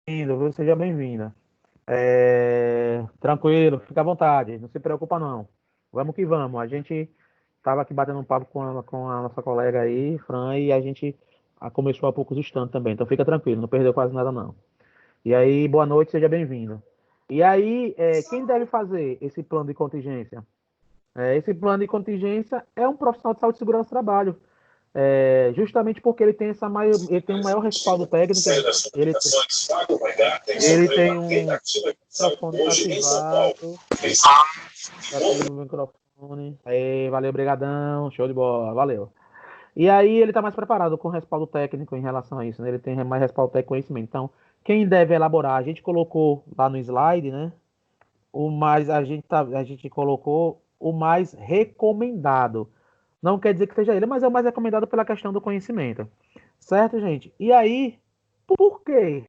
Viu? Seja bem-vinda. Tranquilo, fica à vontade, não se preocupa não. Vamos que vamos. A gente estava aqui batendo um papo com a nossa colega aí, Fran, e a gente começou há poucos instantes também. Então fica tranquilo, não perdeu quase nada não. E aí, boa noite, seja bem-vindo. E aí, quem deve fazer esse plano de contingência? Esse plano de contingência é um profissional de saúde e segurança do trabalho. Justamente porque ele tem um maior respaldo técnico, ele, ele tem um microfone ativado, ativa o microfone. Aí, valeu, brigadão, show de bola, valeu. E aí ele está mais preparado com respaldo técnico em relação a isso, né? Ele tem mais respaldo técnico e conhecimento. Então, quem deve elaborar, a gente colocou lá no slide, né? A gente colocou o mais recomendado. Não quer dizer que seja ele, mas é o mais recomendado pela questão do conhecimento. Certo, gente? E aí, por que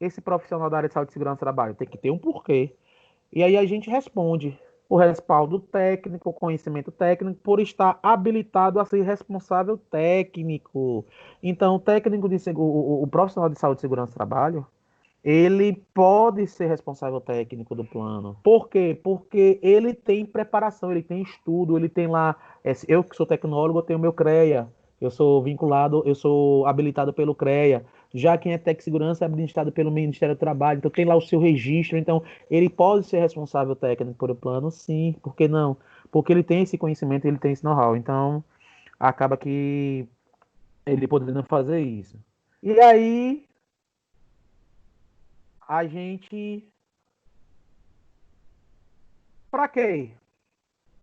esse profissional da área de saúde e segurança do trabalho? Tem que ter um porquê. E aí a gente responde o respaldo técnico, o conhecimento técnico, por estar habilitado a ser responsável técnico. Então, o profissional de saúde e segurança do trabalho, ele pode ser responsável técnico do plano. Por quê? Porque ele tem preparação, ele tem estudo, ele tem lá. Eu que sou tecnólogo, eu tenho meu CREA. Eu sou vinculado, eu sou habilitado pelo CREA. Já quem é Tec Segurança é administrado pelo Ministério do Trabalho, então tem lá o seu registro. Então, ele pode ser responsável técnico por o plano, sim. Por que não? Porque ele tem esse conhecimento, ele tem esse know-how. Então, acaba que ele podendo fazer isso. E aí, a gente. Para quê?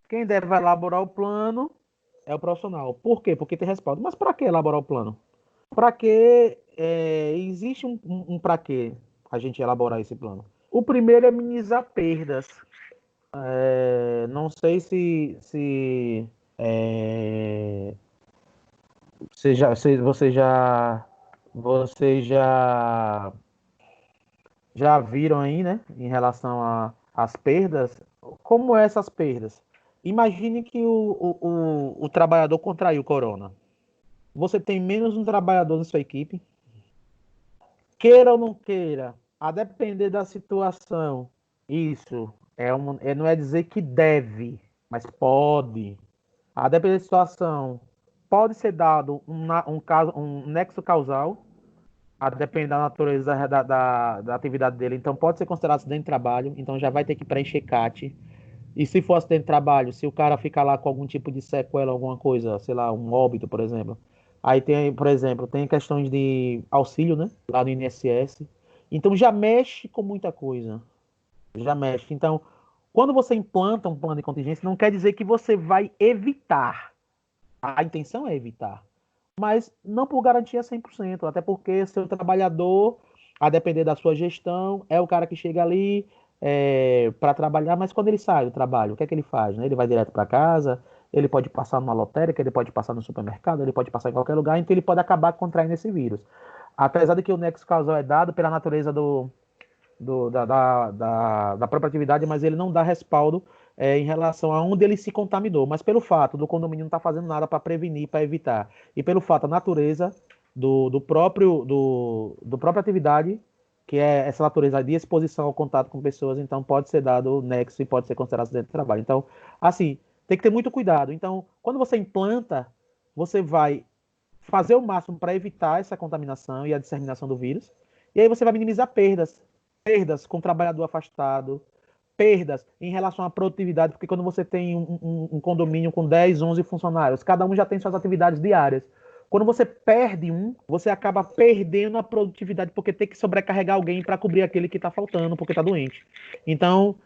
Quem deve elaborar o plano é o profissional. Por quê? Porque tem respaldo. Mas para que elaborar o plano? Para que existe um para que a gente elaborar esse plano? O primeiro é minimizar perdas. Não sei se é, você já, se você já viram aí, né, em relação às perdas, como é essas perdas? Imagine que o trabalhador contraiu corona. Você tem menos um trabalhador na sua equipe, queira ou não queira, a depender da situação, isso não é dizer que deve, mas pode. A depender da situação, pode ser dado um nexo causal, a depender da natureza da atividade dele. Então, pode ser considerado acidente de trabalho, então já vai ter que preencher CAT. E se for acidente de trabalho, se o cara ficar lá com algum tipo de sequela, alguma coisa, sei lá, um óbito, por exemplo. Aí tem, por exemplo, tem questões de auxílio, né? Lá no INSS. Então já mexe com muita coisa. Já mexe. Então, quando você implanta um plano de contingência, não quer dizer que você vai evitar. A intenção é evitar. Mas não por garantia 100%. Até porque seu trabalhador, a depender da sua gestão, é o cara que chega ali para trabalhar, mas quando ele sai do trabalho, o que é que ele faz? Né? Ele vai direto para casa, ele pode passar numa lotérica, ele pode passar no supermercado, ele pode passar em qualquer lugar, então ele pode acabar contraindo esse vírus. Apesar de que o nexo causal é dado pela natureza da própria atividade, mas ele não dá respaldo em relação a onde ele se contaminou. Mas pelo fato do condomínio não estar fazendo nada para prevenir, para evitar, e pelo fato da natureza do própria atividade, que é essa natureza de exposição ao contato com pessoas, então pode ser dado o nexo e pode ser considerado acidente de trabalho. Então, assim, tem que ter muito cuidado. Então, quando você implanta, você vai fazer o máximo para evitar essa contaminação e a disseminação do vírus, e aí você vai minimizar perdas com o trabalhador afastado, perdas em relação à produtividade, porque quando você tem um condomínio com 10, 11 funcionários, cada um já tem suas atividades diárias. Quando você perde um, você acaba perdendo a produtividade, porque tem que sobrecarregar alguém para cobrir aquele que está faltando, porque está doente. Então,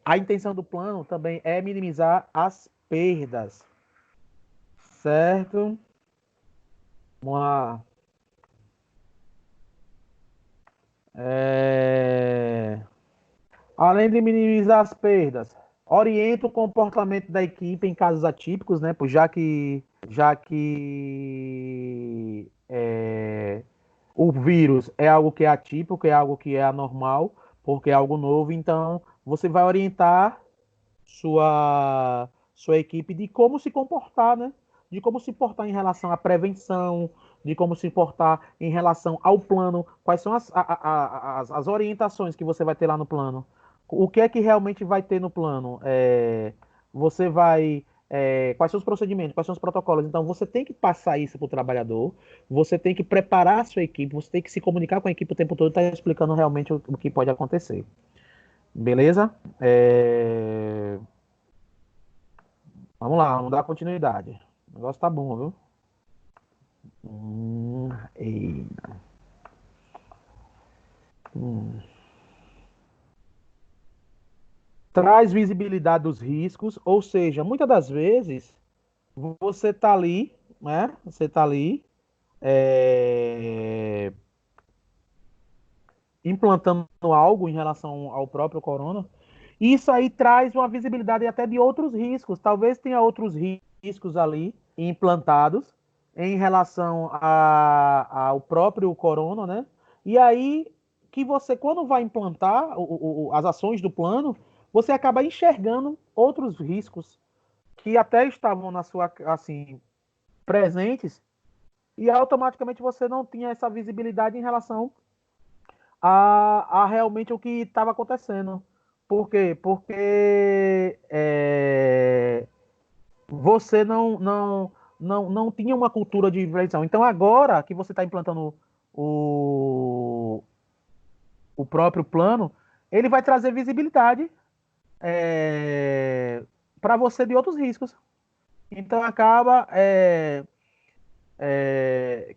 a intenção do plano também é minimizar as perdas, certo? Vamos lá. É... Além de minimizar as perdas, orienta o comportamento da equipe em casos atípicos, né? Pois já que o vírus é algo que é atípico, é algo que é anormal, porque é algo novo, então você vai orientar sua equipe de como se comportar, né? De como se portar em relação à prevenção, de como se portar em relação ao plano, quais são as orientações que você vai ter lá no plano, o que é que realmente vai ter no plano, você vai, quais são os procedimentos, quais são os protocolos. Então, você tem que passar isso para o trabalhador, você tem que preparar a sua equipe, você tem que se comunicar com a equipe o tempo todo, tá explicando realmente o que pode acontecer. Beleza? Vamos lá, vamos dar continuidade. O negócio tá bom, viu? Ei. Traz visibilidade dos riscos, ou seja, muitas das vezes você tá ali, né? Você tá ali é, implantando algo em relação ao próprio corona. E isso aí traz uma visibilidade até de outros riscos. Talvez tenha outros riscos ali implantados em relação ao próprio corona, né? E aí que você, quando vai implantar as ações do plano, você acaba enxergando outros riscos que até estavam na sua, assim, presentes, e automaticamente você não tinha essa visibilidade em relação a realmente o que estava acontecendo. Por quê? Porque você não tinha uma cultura de prevenção. Então, agora que você está implantando o, o próprio plano, ele vai trazer visibilidade para você de outros riscos. Então, acaba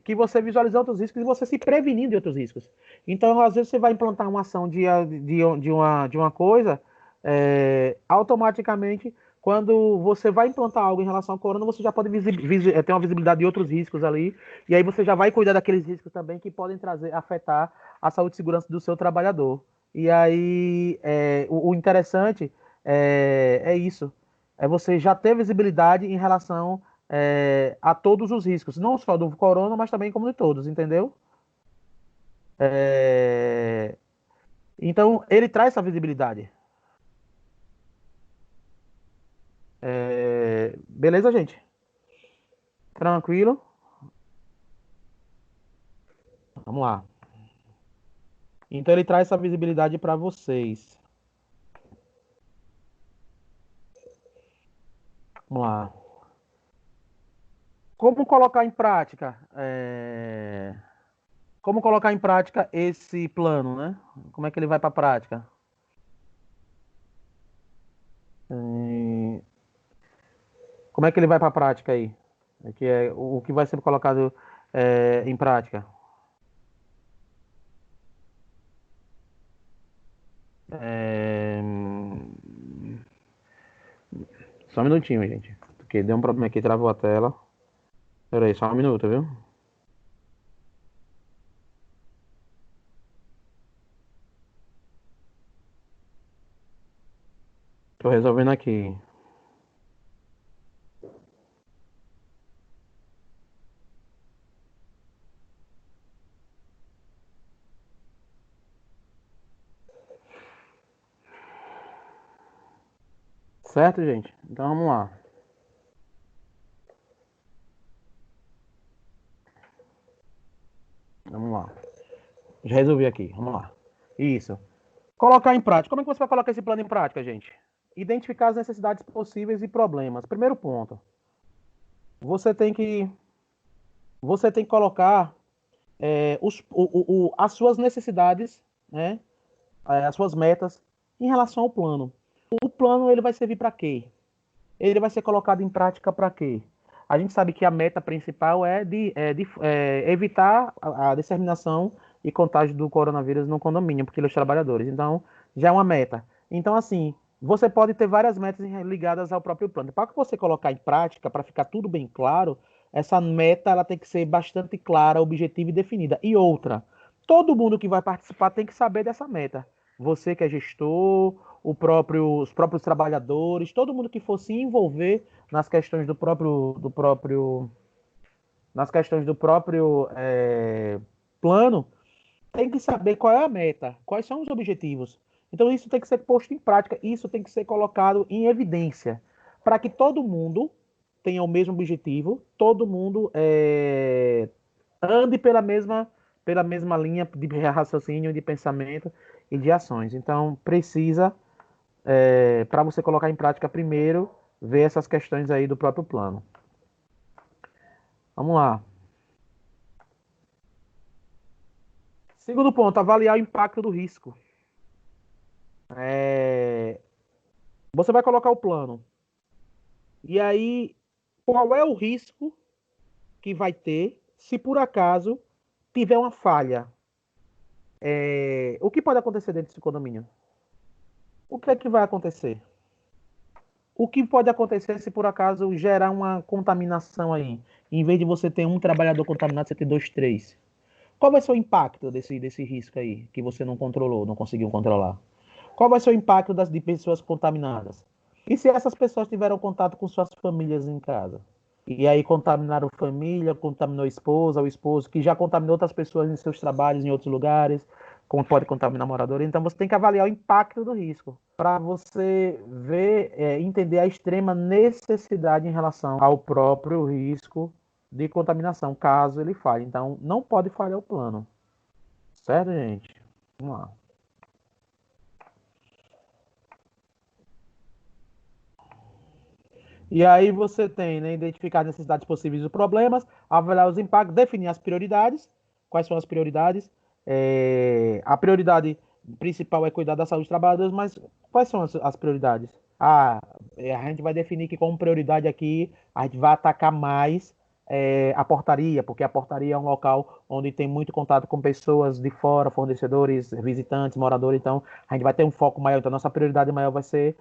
que você visualiza outros riscos e você se prevenindo de outros riscos. Então, às vezes, você vai implantar uma ação de uma coisa, automaticamente, quando você vai implantar algo em relação ao corona, você já pode ter uma visibilidade de outros riscos ali, e aí você já vai cuidar daqueles riscos também que podem afetar a saúde e segurança do seu trabalhador. E aí, o interessante é isso, é você já ter visibilidade em relação a todos os riscos, não só do corona, mas também como de todos, entendeu? É, Então, ele traz essa visibilidade. Beleza, gente? Tranquilo? Vamos lá. Então, ele traz essa visibilidade para vocês. Vamos lá. Como colocar em prática? Como colocar em prática esse plano, né? Como é que ele vai para a prática? É, Como é que ele vai para a prática aí? Que é o que vai ser colocado em prática. É, Só um minutinho, gente. Porque deu um problema aqui, travou a tela. Pera aí, só um minuto, viu? Tô resolvendo aqui. Certo, gente? Então vamos lá. Vamos lá. Já resolvi aqui. Vamos lá. Isso. Colocar em prática. Como é que você vai colocar esse plano em prática, gente? Identificar as necessidades possíveis e problemas. Primeiro ponto. Você tem que, você tem que colocar as suas necessidades, né? As suas metas em relação ao plano. O plano ele vai servir para quê? Ele vai ser colocado em prática para quê? A gente sabe que a meta principal é de evitar a disseminação e contágio do coronavírus no condomínio, porque os trabalhadores. Então, já é uma meta. Então, assim, você pode ter várias metas ligadas ao próprio plano. Para que você colocar em prática, para ficar tudo bem claro, essa meta ela tem que ser bastante clara, objetiva e definida. E outra, todo mundo que vai participar tem que saber dessa meta. Você que é gestor, os próprios trabalhadores, todo mundo que for se envolver nas questões nas questões do próprio plano, tem que saber qual é a meta, quais são os objetivos. Então isso tem que ser posto em prática, isso tem que ser colocado em evidência, para que todo mundo tenha o mesmo objetivo, todo mundo ande pela mesma linha de raciocínio, de pensamento e de ações. Então, precisa, para você colocar em prática, primeiro, ver essas questões aí do próprio plano. Vamos lá. Segundo ponto, avaliar o impacto do risco. Você vai colocar o plano. E aí, qual é o risco que vai ter se por acaso tiver uma falha? O que pode acontecer dentro desse condomínio? O que é que vai acontecer? O que pode acontecer se por acaso gerar uma contaminação aí? Em vez de você ter um trabalhador contaminado, você ter dois, três. Qual vai ser o impacto desse risco aí que você não controlou, não conseguiu controlar? Qual vai ser o impacto de pessoas contaminadas? E se essas pessoas tiveram contato com suas famílias em casa? E aí contaminaram família, contaminou a esposa, o esposo, que já contaminou outras pessoas em seus trabalhos, em outros lugares, como pode contaminar morador. Então você tem que avaliar o impacto do risco para você ver, entender a extrema necessidade em relação ao próprio risco de contaminação, caso ele falhe. Então não pode falhar o plano. Certo, gente? Vamos lá. E aí você tem, né, identificar as necessidades possíveis dos problemas, avaliar os impactos, definir as prioridades. Quais são as prioridades? A prioridade principal é cuidar da saúde dos trabalhadores, mas quais são as prioridades? A gente vai definir que como prioridade aqui, a gente vai atacar mais a portaria, porque a portaria é um local onde tem muito contato com pessoas de fora, fornecedores, visitantes, moradores, então a gente vai ter um foco maior. Então, nossa prioridade maior vai ser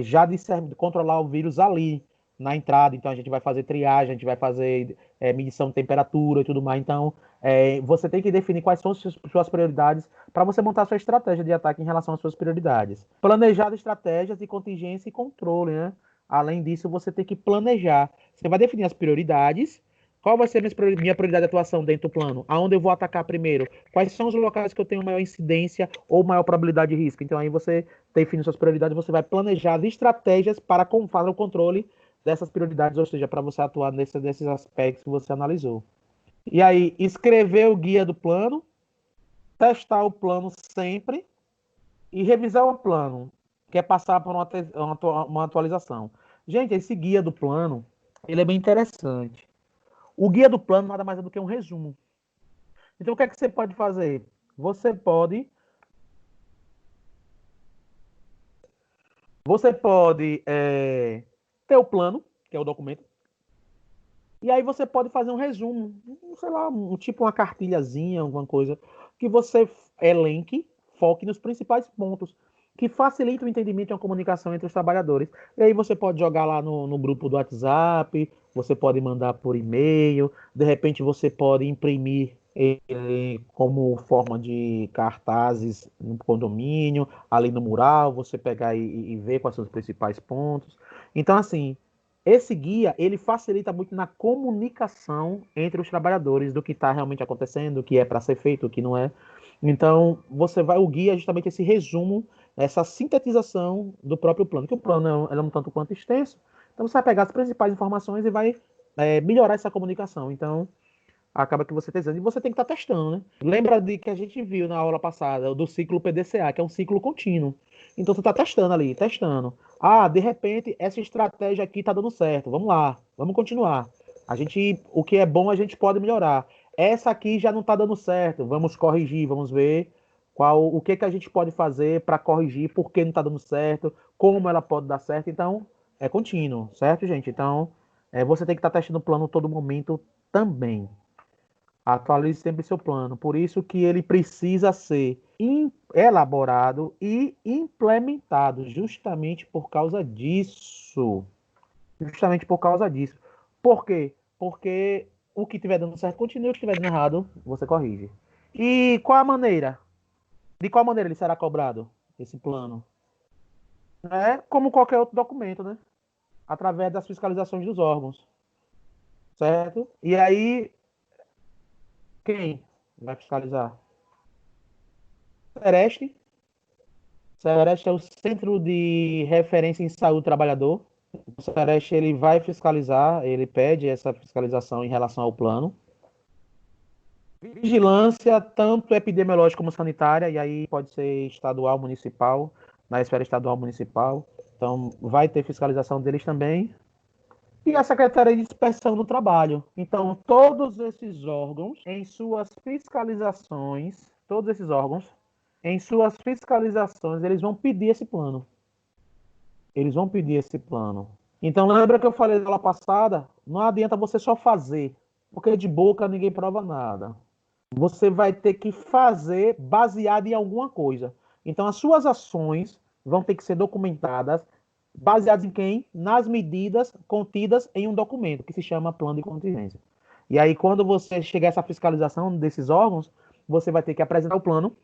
já de controlar o vírus ali, na entrada, então a gente vai fazer triagem, a gente vai fazer medição de temperatura e tudo mais. Então, você tem que definir quais são as suas prioridades para você montar a sua estratégia de ataque em relação às suas prioridades. Planejar estratégias de contingência e controle, né? Além disso, você tem que planejar. Você vai definir as prioridades. Qual vai ser minha prioridade de atuação dentro do plano? Aonde eu vou atacar primeiro? Quais são os locais que eu tenho maior incidência ou maior probabilidade de risco? Então, aí você define suas prioridades, você vai planejar as estratégias para fazer o controle dessas prioridades, ou seja, para você atuar nesses aspectos que você analisou. E aí, escrever o guia do plano, testar o plano sempre e revisar o plano, que é passar por uma atualização. Gente, esse guia do plano, ele é bem interessante. O guia do plano nada mais é do que um resumo. Então, o que é que você pode fazer? Você pode ter o plano, que é o documento, e aí você pode fazer um resumo, sei lá, tipo uma cartilhazinha, alguma coisa, que você elenque, foque nos principais pontos, que facilita o entendimento e a comunicação entre os trabalhadores. E aí você pode jogar lá no grupo do WhatsApp, você pode mandar por e-mail, de repente você pode imprimir ele como forma de cartazes no condomínio, ali no mural, você pegar e ver quais são os principais pontos. Então, assim, esse guia, ele facilita muito na comunicação entre os trabalhadores do que está realmente acontecendo, o que é para ser feito, o que não é. Então, o guia é justamente esse resumo, essa sintetização do próprio plano, que o plano é um tanto quanto extenso, então você vai pegar as principais informações e vai melhorar essa comunicação. Então, acaba que você está dizendo, e você tem que estar testando, né? Lembra de que a gente viu na aula passada, do ciclo PDCA, que é um ciclo contínuo. Então você está testando ali, testando. De repente, essa estratégia aqui está dando certo. Vamos lá, vamos continuar. O que é bom a gente pode melhorar. Essa aqui já não está dando certo. Vamos corrigir, vamos ver o que a gente pode fazer para corrigir, por que não está dando certo, como ela pode dar certo. Então, é contínuo, certo, gente? Então, você tem que estar testando o plano todo momento também. Atualize sempre seu plano. Por isso que ele precisa ser elaborado e implementado, justamente por causa disso. Justamente por causa disso. Por quê? Porque o que estiver dando certo continua, o que estiver dando errado, você corrige. E qual a maneira? De qual maneira ele será cobrado, esse plano? É como qualquer outro documento, né? Através das fiscalizações dos órgãos. Certo? E aí, quem vai fiscalizar? Sereste. Sereste é o Centro de Referência em Saúde do Trabalhador. O Sereste ele vai fiscalizar, ele pede essa fiscalização em relação ao plano. Vigilância, tanto epidemiológica como sanitária, e aí pode ser estadual, municipal, na esfera estadual, municipal. Então, vai ter fiscalização deles também. E a Secretaria de Inspeção do Trabalho. Então, todos esses órgãos, em suas fiscalizações, todos esses órgãos, em suas fiscalizações, eles vão pedir esse plano. Eles vão pedir esse plano. Então, lembra que eu falei na aula passada? Não adianta você só fazer, porque de boca ninguém prova nada. Você vai ter que fazer baseado em alguma coisa. Então, as suas ações vão ter que ser documentadas, baseadas em quem? Nas medidas contidas em um documento, que se chama plano de contingência. E aí, quando você chegar a essa fiscalização desses órgãos, você vai ter que apresentar o plano,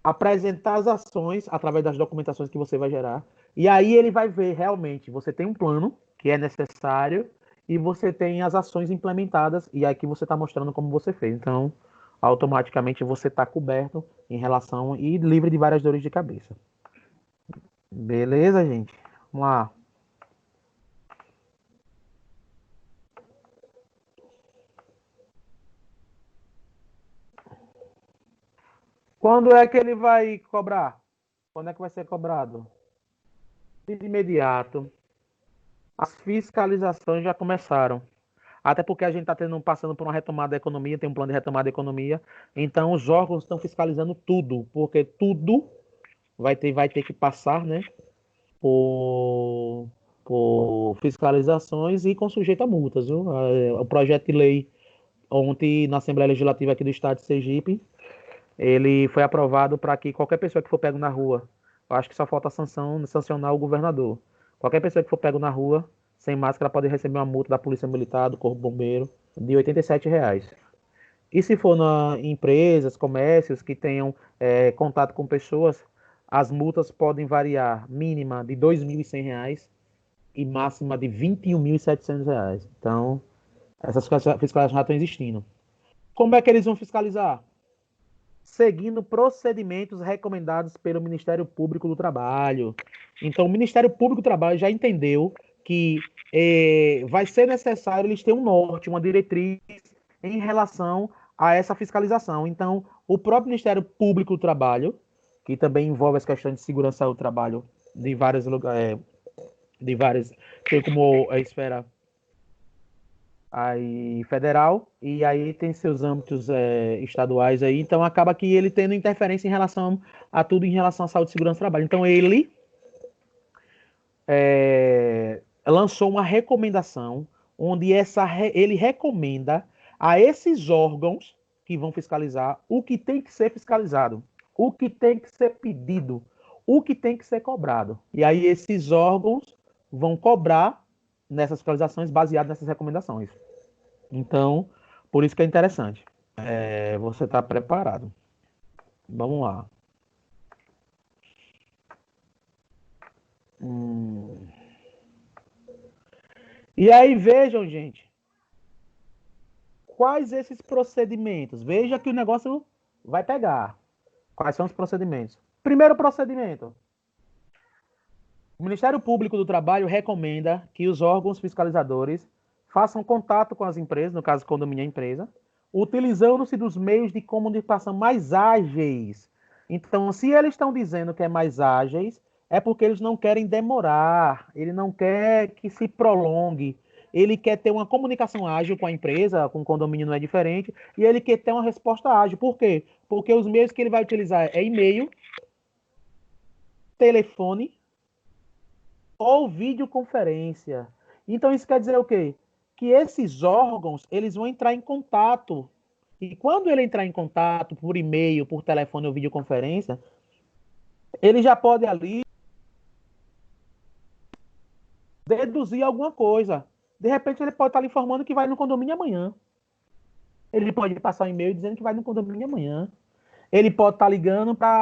apresentar as ações através das documentações que você vai gerar. E aí ele vai ver realmente, você tem um plano que é necessário e você tem as ações implementadas e aqui você está mostrando como você fez. Então, automaticamente você está coberto em relação e livre de várias dores de cabeça. Beleza, gente? Vamos lá. Quando é que ele vai cobrar? Quando é que vai ser cobrado? De imediato. As fiscalizações já começaram. Até porque a gente está passando por uma retomada da economia, tem um plano de retomada da economia. Então, os órgãos estão fiscalizando tudo, porque tudo vai ter que passar, né, por, por fiscalizações e com sujeito a multas. Viu? O projeto de lei, ontem, na Assembleia Legislativa aqui do Estado de Sergipe, ele foi aprovado para que qualquer pessoa que for pego na rua, eu acho que só falta sancionar o governador. Qualquer pessoa que for pego na rua, sem máscara, pode receber uma multa da Polícia Militar, do Corpo Bombeiro, de R$ 87. E se for em empresas, comércios que tenham contato com pessoas, as multas podem variar mínima de R$ 2.100 e máxima de R$ 21.700. Então, essas fiscalizações já estão existindo. Como é que eles vão fiscalizar? Seguindo procedimentos recomendados pelo Ministério Público do Trabalho. Então, o Ministério Público do Trabalho já entendeu que vai ser necessário eles terem um norte, uma diretriz em relação a essa fiscalização. Então, o próprio Ministério Público do Trabalho, que também envolve as questões de segurança do trabalho de vários lugares, tem como a esfera aí federal, e aí tem seus âmbitos estaduais aí, então acaba que ele tendo interferência em relação a tudo em relação à saúde e segurança do trabalho. Então ele lançou uma recomendação onde ele recomenda a esses órgãos que vão fiscalizar o que tem que ser fiscalizado, o que tem que ser pedido, o que tem que ser cobrado. E aí esses órgãos vão cobrar nessas fiscalizações baseado nessas recomendações. Então, por isso que é interessante. Você está preparado. Vamos lá. E aí, vejam, gente, quais esses procedimentos. Veja que o negócio vai pegar. Quais são os procedimentos? Primeiro procedimento. O Ministério Público do Trabalho recomenda que os órgãos fiscalizadores façam contato com as empresas, no caso, condomínio é empresa, utilizando-se dos meios de comunicação mais ágeis. Então, se eles estão dizendo que é mais ágeis, é porque eles não querem demorar, ele não quer que se prolongue, ele quer ter uma comunicação ágil com a empresa, com o condomínio não é diferente, e ele quer ter uma resposta ágil. Por quê? Porque os meios que ele vai utilizar é e-mail, telefone ou videoconferência. Então, isso quer dizer o quê? Que esses órgãos, eles vão entrar em contato. E quando ele entrar em contato por e-mail, por telefone ou videoconferência, ele já pode ali deduzir alguma coisa. De repente, ele pode estar lhe informando que vai no condomínio amanhã. Ele pode passar um e-mail dizendo que vai no condomínio amanhã. Ele pode estar ligando para